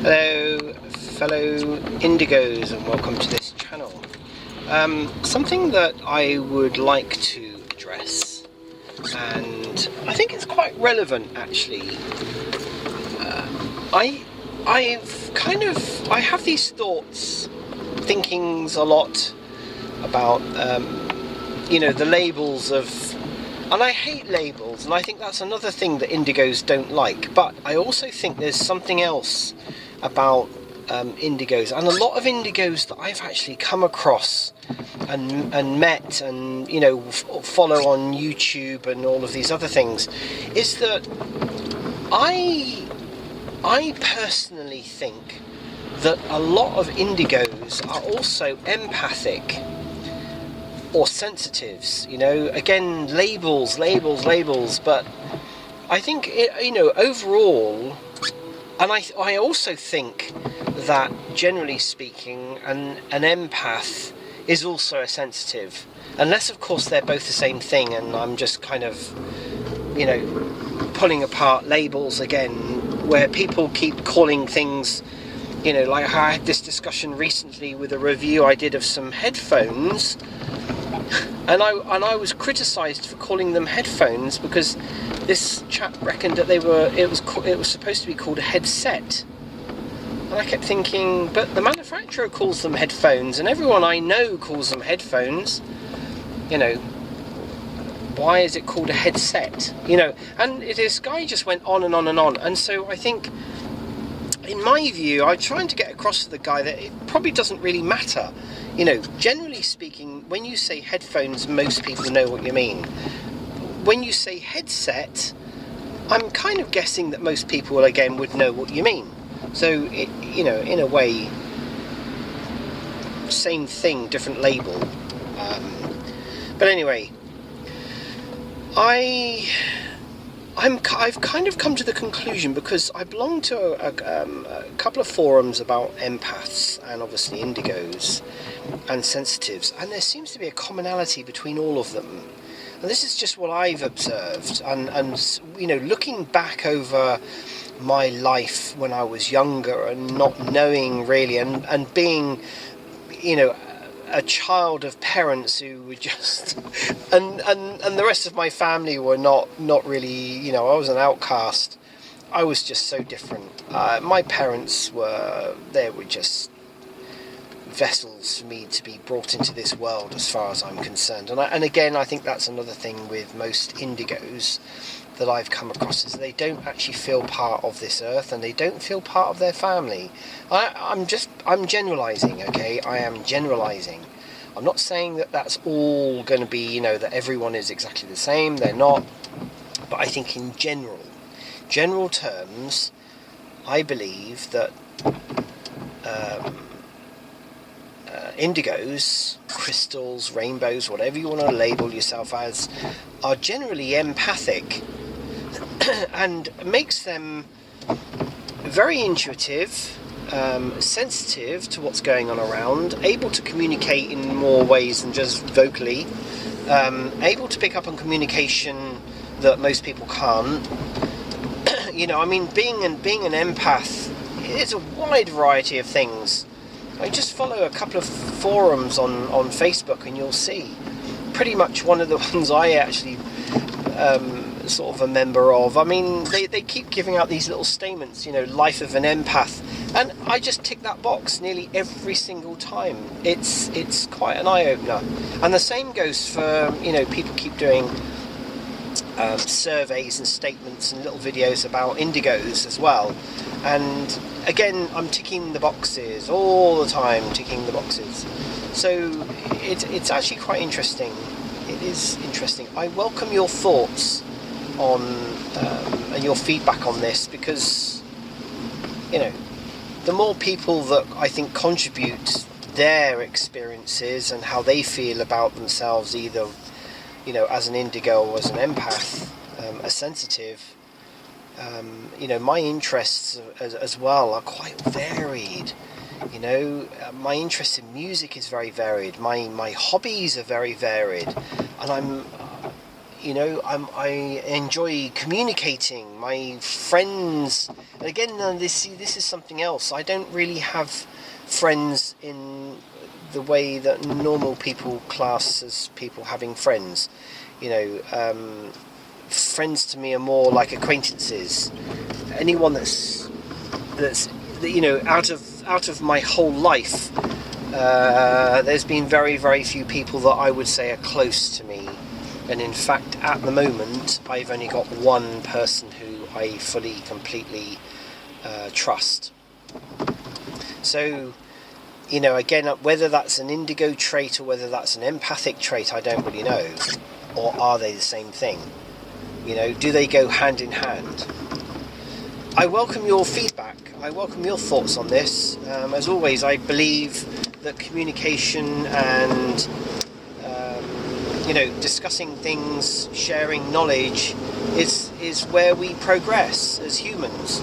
Hello fellow indigos and welcome to this channel. Something that I would like to address, and I think it's quite relevant actually. I have these thoughts, thinkings a lot about the labels of, and I hate labels, and I think that's another thing that indigos don't like. But I also think there's something else about indigos, and a lot of indigos that I've actually come across and met and follow on YouTube and all of these other things, is that I personally think that a lot of indigos are also empathic or sensitives. Again, labels, but I think overall, and I also think that generally speaking an empath is also a sensitive, unless of course they're both the same thing, and I'm just kind of pulling apart labels again, where people keep calling things, like I had this discussion recently with a review I did of some headphones, and I was criticised for calling them headphones because this chap reckoned that it was supposed to be called a headset. And I kept thinking, but the manufacturer calls them headphones, and everyone I know calls them headphones. Why is it called a headset? And this guy just went on and on and on. And so I think, in my view, I'm trying to get across to the guy that it probably doesn't really matter. Generally speaking, when you say headphones, most people know what you mean. When you say headset, I'm kind of guessing that most people, again, would know what you mean. So, in a way, same thing, different label. But anyway, I've kind of come to the conclusion, because I belong to a couple of forums about empaths and obviously indigos and sensitives, and there seems to be a commonality between all of them. And this is just what I've observed, and looking back over my life when I was younger and not knowing really, and being a child of parents who were just and the rest of my family were not really, I was an outcast. I was just so different. My parents were just vessels for me to be brought into this world, as far as I'm concerned. And again, I think that's another thing with most indigos that I've come across, is they don't actually feel part of this earth, and they don't feel part of their family. I'm generalizing, okay? I am generalizing. I'm not saying that that's all going to be, that everyone is exactly the same. They're not. But I think in general terms, I believe that indigos, crystals, rainbows, whatever you want to label yourself as, are generally empathic, and makes them very intuitive, sensitive to what's going on around, able to communicate in more ways than just vocally, able to pick up on communication that most people can't. Being an empath is a wide variety of things. Just follow a couple of forums on Facebook, and you'll see. Pretty much one of the ones I actually sort of a member of. They keep giving out these little statements, life of an empath, and I just tick that box nearly every single time. It's quite an eye-opener. And the same goes for, people keep doing surveys and statements and little videos about indigos as well. And again, I'm ticking the boxes all the time, ticking the boxes. So it's actually quite interesting. It is interesting. I welcome your thoughts on and your feedback on this, because the more people that I think contribute their experiences and how they feel about themselves, either as an indigo or as an empath, a sensitive, my interests as well are quite varied. My interest in music is very varied. My hobbies are very varied, and I'm You know, I enjoy communicating. My friends, and again, this is something else. I don't really have friends in the way that normal people class as people having friends. You know, friends to me are more like acquaintances. Anyone that's you know, out of my whole life, there's been very, very few people that I would say are close to me. And in fact, at the moment, I've only got one person who I fully, completely trust. So, you know, again, whether that's an indigo trait or whether that's an empathic trait, I don't really know. Or are they the same thing? You know, do they go hand in hand? I welcome your feedback. I welcome your thoughts on this. As always, I believe that communication and you know, discussing things, sharing knowledge is where we progress as humans.